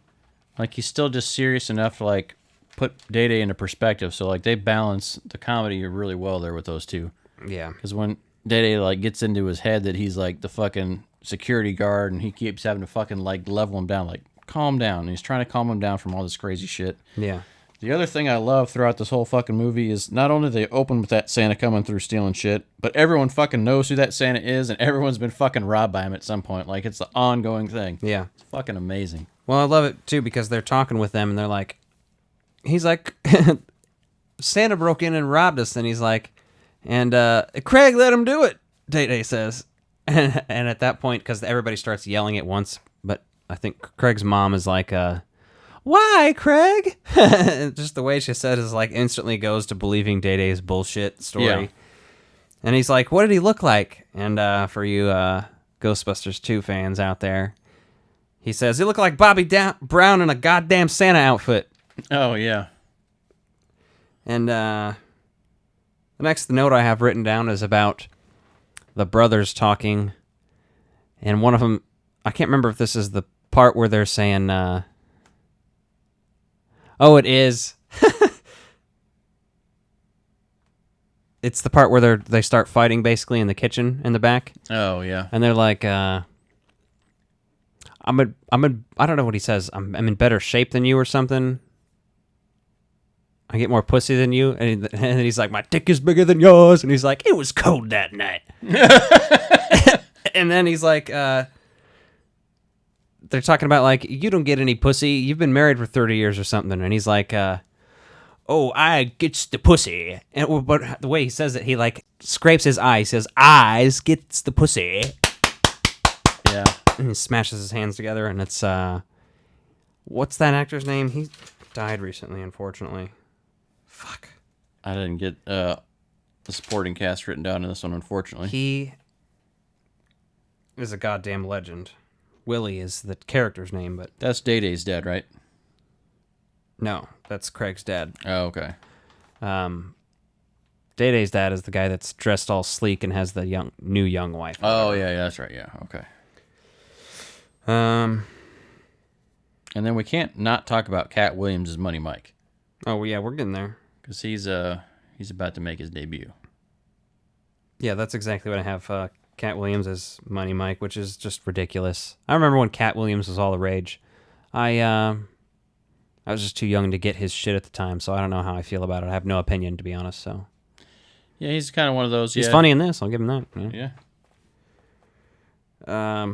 like he's still just serious enough to like put Day-Day into perspective. So like they balance the comedy really well there with those two. Yeah. Because when Day-Day like gets into his head that he's like the fucking security guard and he keeps having to fucking like level him down, like calm down. And he's trying to calm him down from all this crazy shit. Yeah. The other thing I love throughout this whole fucking movie is not only they open with that Santa coming through stealing shit, but everyone fucking knows who that Santa is, and everyone's been fucking robbed by him at some point. Like, it's the ongoing thing. Yeah. It's fucking amazing. Well, I love it, too, because they're talking with them, and they're like... He's like... Santa broke in and robbed us, and he's like... And Craig let him do it, Day-Day says. And at that point, because everybody starts yelling at once, but I think Craig's mom is like... Why, Craig? Just the way she said is like instantly goes to believing Day-Day's bullshit story. Yeah. And he's like, what did he look like? And for you Ghostbusters 2 fans out there, he says, he looked like Bobby Brown in a goddamn Santa outfit. Oh, yeah. And the next note I have written down is about the brothers talking. And one of them, I can't remember if this is the part where they're saying... Oh, it is. It's the part where they start fighting basically in the kitchen in the back. Oh yeah. And they're like, I don't know what he says. I'm in better shape than you or something. I get more pussy than you, and then he's like, my dick is bigger than yours, and he's like, it was cold that night. And then he's like, they're talking about, like, you don't get any pussy. You've been married for 30 years or something. And he's like, oh, I gets the pussy. But the way he says it, he, like, scrapes his eye. He says, eyes gets the pussy. Yeah. And he smashes his hands together. And it's, what's that actor's name? He died recently, unfortunately. Fuck. I didn't get the supporting cast written down in this one, unfortunately. He is a goddamn legend. Willie is the character's name, but... That's Day-Day's dad, right? No, that's Craig's dad. Oh, okay. Day-Day's dad is the guy that's dressed all sleek and has the new young wife. Oh, yeah, that's right, yeah, okay. And then we can't not talk about Cat Williams' Money Mike. Oh, yeah, we're getting there. Because he's about to make his debut. Yeah, that's exactly what I have. Cat Williams as Money Mike, which is just ridiculous. I remember when Cat Williams was all the rage. I was just too young to get his shit at the time, so I don't know how I feel about it. I have no opinion, to be honest. So yeah, he's kind of one of those. He's funny in this. I'll give him that. Yeah.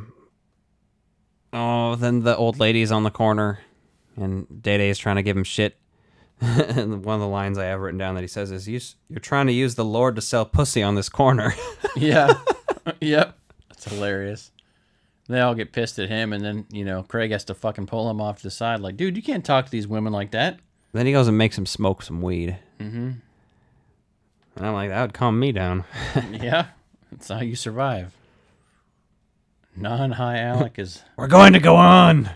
Oh, then the old lady's on the corner, and Day-Day's trying to give him shit. And one of the lines I have written down that he says is, "You're trying to use the Lord to sell pussy on this corner." Yeah. Yep. That's hilarious. They all get pissed at him, and then, Craig has to fucking pull him off to the side, like, dude, you can't talk to these women like that. Then he goes and makes him smoke some weed. Mm-hmm. And I'm like, that would calm me down. Yeah. That's how you survive. Non-high Alec is... We're going to go on.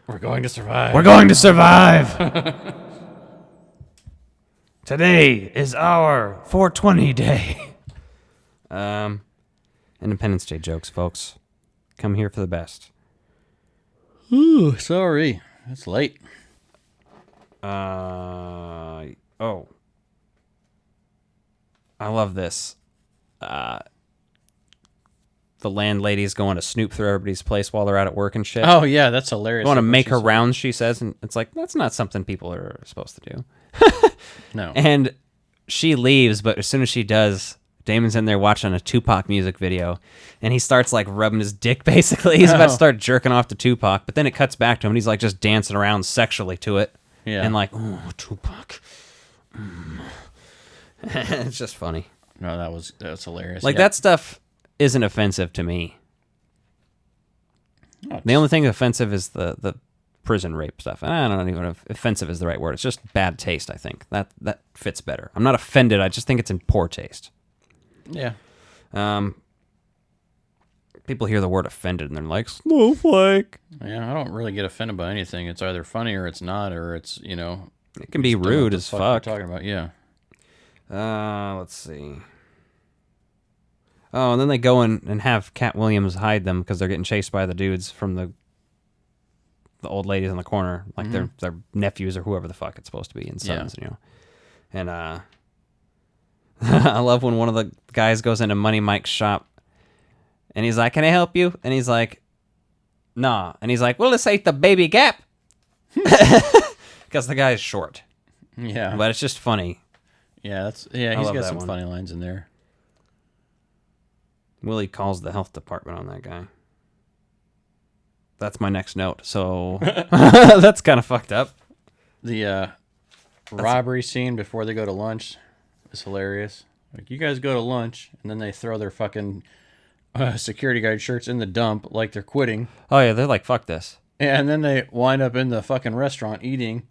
We're going to survive. We're going to survive. Today is our 420 day. Independence Day jokes, folks. Come here for the best. Ooh, sorry. It's late. Oh. I love this. The landlady's going to snoop through everybody's place while they're out at work and shit. Oh, yeah, that's hilarious. I want to make her rounds, she says, and it's like, that's not something people are supposed to do. No. And she leaves, but as soon as she does, Damon's in there watching a Tupac music video, and he starts, like, rubbing his dick, basically. He's about to start jerking off to Tupac, but then it cuts back to him, and he's, like, just dancing around sexually to it. Yeah. And, like, oh, Tupac. It's just funny. No, that's hilarious. Like, that stuff isn't offensive to me. Oh, the only thing offensive is the prison rape stuff. I don't even know if offensive is the right word. It's just bad taste, I think. That fits better. I'm not offended. I just think it's in poor taste. Yeah. People hear the word offended and they're like, snowflake. Yeah, I don't really get offended by anything. It's either funny or it's not, or it's, It can be rude as fuck. Talking about, yeah. Let's see. Oh, and then they go in and have Cat Williams hide them because they're getting chased by the dudes from the old ladies in the corner, like their nephews or whoever the fuck it's supposed to be, and sons, And I love when one of the guys goes into Money Mike's shop, and he's like, "Can I help you?" And he's like, "Nah." And he's like, "Well, this ain't the Baby Gap," because the guy's short. Yeah. But it's just funny. Yeah, he's love got that some one. funny lines in there. Willie calls the health department on that guy. That's my next note. So that's kind of fucked up. The robbery scene before they go to lunch is hilarious. Like, you guys go to lunch, and then they throw their fucking security guard shirts in the dump like they're quitting. Oh, yeah, they're like, fuck this. And then they wind up in the fucking restaurant eating.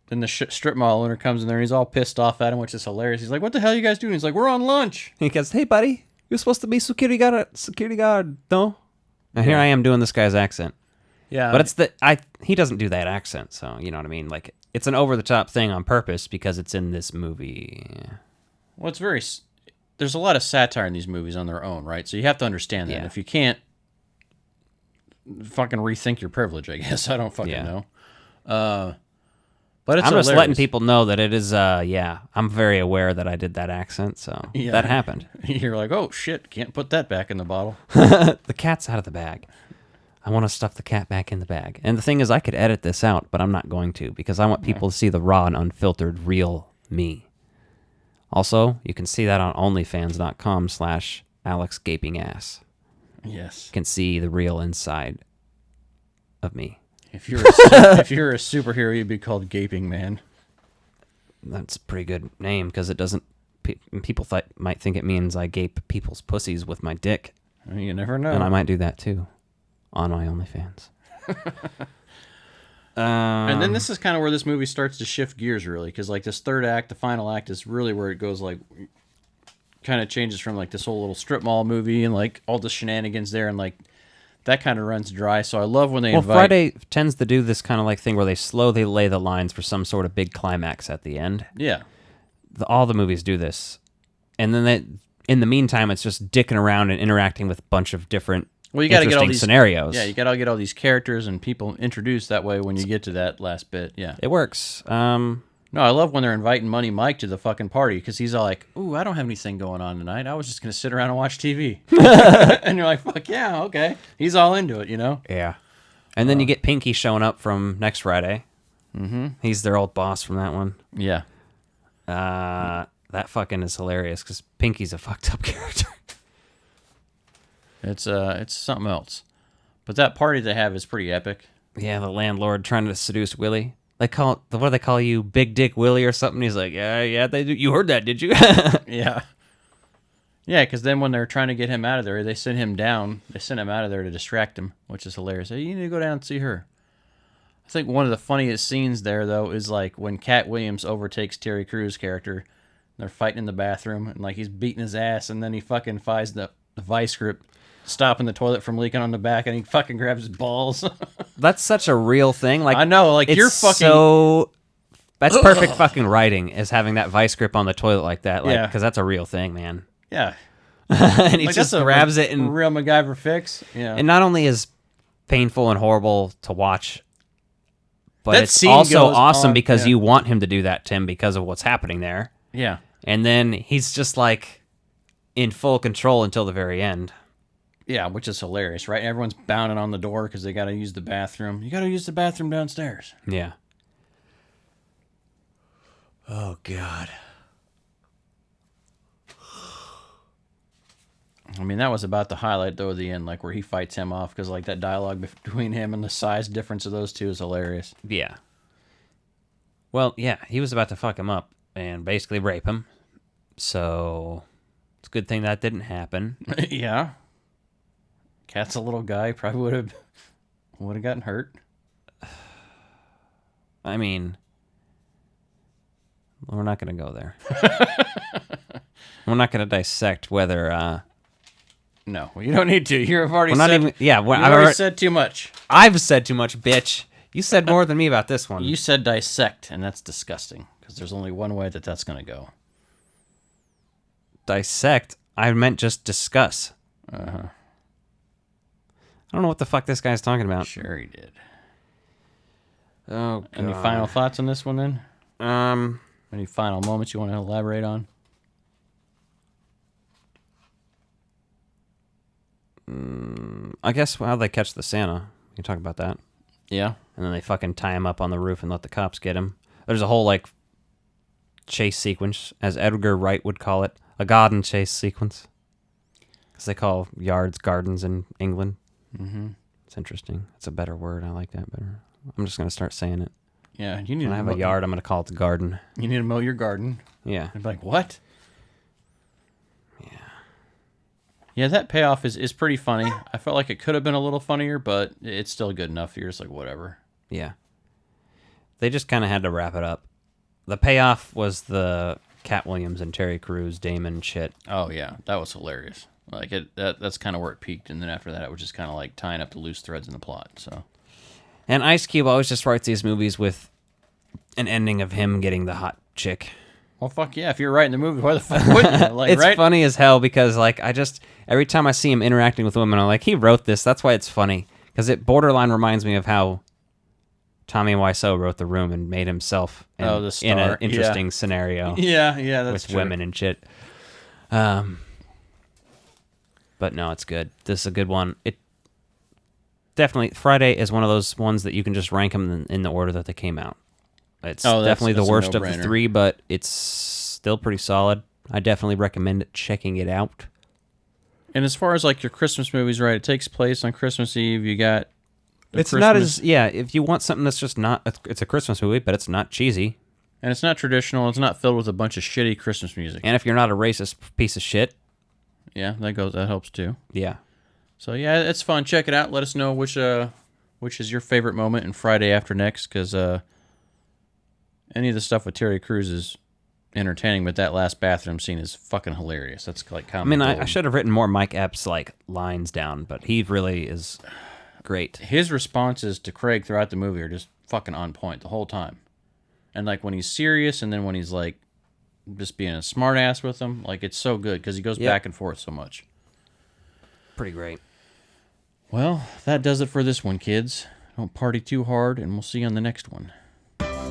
Then the strip mall owner comes in there, and he's all pissed off at him, which is hilarious. He's like, what the hell are you guys doing? He's like, we're on lunch. He goes, hey, buddy, you're supposed to be security guard, no? And here I am doing this guy's accent. Yeah. But it's he doesn't do that accent, so you know what I mean? Like, it's an over-the-top thing on purpose because it's in this movie. Well, there's a lot of satire in these movies on their own, right? So you have to understand that. Yeah. And if you can't, fucking rethink your privilege, I guess. I don't fucking know. But it's I'm just hilarious. letting people know that it is, I'm very aware that I did that accent, so that happened. You're like, oh, shit, can't put that back in the bottle. The cat's out of the bag. I want to stuff the cat back in the bag. And the thing is, I could edit this out, but I'm not going to because I want people to see the raw and unfiltered real me. Also, you can see that on onlyfans.com/AlexGapingAss. Yes. You can see the real inside of me. If you're a superhero, you'd be called Gaping Man. That's a pretty good name because it doesn't. People might think it means I gape people's pussies with my dick. You never know. And I might do that too on my OnlyFans. And then this is kind of where this movie starts to shift gears, really, because like this third act, the final act, is really where it goes like, kind of changes from like this whole little strip mall movie and like all the shenanigans there, and like that kind of runs dry. So I love when they invite. Friday tends to do this kind of like thing where they slowly lay the lines for some sort of big climax at the end. Yeah. All the movies do this, and then in the meantime, it's just dicking around and interacting with a bunch of different. Well, you got to get all these scenarios. Yeah, you got to get all these characters and people introduced that way when you get to that last bit. Yeah, it works. No, I love when they're inviting Money Mike to the fucking party because he's all like, "Ooh, I don't have anything going on tonight. I was just gonna sit around and watch TV." And you're like, "Fuck yeah, okay." He's all into it, you know. Yeah. And then you get Pinky showing up from next Friday. Mm-hmm. He's their old boss from that one. Yeah. That fucking is hilarious because Pinky's a fucked up character. It's something else. But that party they have is pretty epic. Yeah, the landlord trying to seduce Willie. What do they call you, Big Dick Willie or something? He's like, yeah, they do. You heard that, did you? Yeah. Yeah, because then when they're trying to get him out of there, they send him down. They send him out of there to distract him, which is hilarious. Hey, you need to go down and see her. I think one of the funniest scenes there, though, is like when Cat Williams overtakes Terry Crews' character. They're fighting in the bathroom, and like he's beating his ass, and then he fucking finds the vice grip stopping the toilet from leaking on the back, and he fucking grabs his balls. That's such a real thing. Like, I know, like you're fucking. That's perfect fucking writing, is having that vice grip on the toilet like that. Like, Yeah. because that's a real thing, man. Yeah. And he Like, just that's grabs it and real MacGyver fix. Yeah. And not only is painful and horrible to watch, but That it's scene also goes awesome on, because yeah. you want him to do that, Tim, because of what's happening there. Yeah. And then he's just like in full control until the very end. Yeah, which is hilarious, right? Everyone's bounding on the door because they got to use the bathroom. You got to use the bathroom downstairs. Yeah. Oh, God. I mean, that was about the highlight, though, at the end, like where he fights him off because, like, that dialogue between him and the size difference of those two is hilarious. Yeah. Well, yeah, he was about to fuck him up and basically rape him. So it's a good thing that didn't happen. Yeah. Cat's a little guy, probably would have gotten hurt. I mean, we're not going to go there. We're not going to dissect whether. No, you don't need to. You've already We're said. not even. Yeah, I've already said too much. I've said too much, bitch. You said more than me about this one. You said dissect, and that's disgusting because there's only one way that's going to go. Dissect? I meant just discuss. Uh-huh. I don't know what the fuck this guy's talking about. Sure he did. Oh, God. Any final thoughts on this one, then? Any final moments you want to elaborate on? I guess how they catch the Santa. We can talk about that. Yeah. And then they fucking tie him up on the roof and let the cops get him. There's a whole, like, chase sequence, as Edgar Wright would call it, a garden chase sequence. Because they call yards gardens in England. Mm-hmm. It's interesting. It's a better word. I like that better. I'm just going to start saying it. Yeah, you need when I have a yard, I'm going to call it the garden. You need to mow your garden. Yeah. I'm like, what? Yeah, that payoff is pretty funny. I felt like it could have been a little funnier, but it's still good enough. You're just like, whatever. Yeah. They just kind of had to wrap it up. The payoff was the Cat Williams and Terry Crews, Damon shit. Oh, yeah. That was hilarious. Like, that's kind of where it peaked, and then after that, it was just kind of like tying up the loose threads in the plot, so. And Ice Cube always just writes these movies with an ending of him getting the hot chick. Well, fuck yeah. If you're writing the movie, why the fuck wouldn't you? Like, it's right? funny as hell because, like, every time I see him interacting with women, I'm like, he wrote this. That's why it's funny. Because it borderline reminds me of how Tommy Wiseau wrote The Room and made himself in an interesting scenario. Yeah, that's with true. women and shit. But no, it's good. This is a good one. It definitely, Friday is one of those ones that you can just rank them in the order that they came out. It's definitely the worst of the three, but it's still pretty solid. I definitely recommend checking it out. And as far as like your Christmas movies, right? It takes place on Christmas Eve. You got it's not as if you want something that's just not it's a Christmas movie, but it's not cheesy. And it's not traditional. It's not filled with a bunch of shitty Christmas music. And if you're not a racist piece of shit, yeah, that helps too. Yeah. So yeah, it's fun. Check it out. Let us know which is your favorite moment in Friday After Next, because any of the stuff with Terry Crews is entertaining, but that last bathroom scene is fucking hilarious. That's like comedy. I mean, I should have written more Mike Epps like lines down, but he really is great. His responses to Craig throughout the movie are just fucking on point the whole time. And like when he's serious, and then when he's like just being a smart ass with him, like it's so good because he goes back and forth so much. Pretty great. Well, that does it for this one, kids. Don't party too hard, and we'll see you on the next one.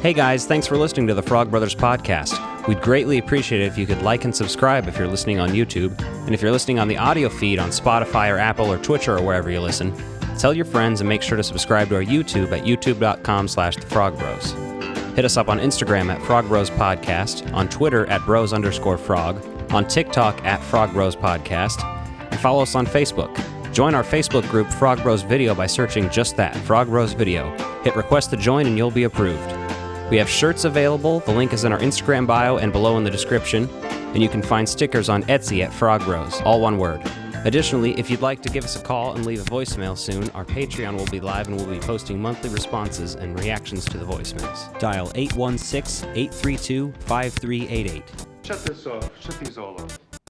Hey guys, thanks for listening to the Frog Brothers Podcast. We'd greatly appreciate it if you could like and subscribe if you're listening on YouTube. And if you're listening on the audio feed on Spotify or Apple or Twitcher or wherever you listen, tell your friends and make sure to subscribe to our YouTube at youtube.com/thefrogbros. Hit us up on Instagram at Frog Bros Podcast, on Twitter at bros_frog, on TikTok at Frog Bros Podcast, and follow us on Facebook. Join our Facebook group Frog Bros Video by searching just that, Frog Bros Video. Hit request to join and you'll be approved. We have shirts available. The link is in our Instagram bio and below in the description. And you can find stickers on Etsy at Frog Bros, all one word. Additionally, if you'd like to give us a call and leave a voicemail soon, our Patreon will be live and we'll be posting monthly responses and reactions to the voicemails. Dial 816-832-5388. Shut this off. Shut these all off.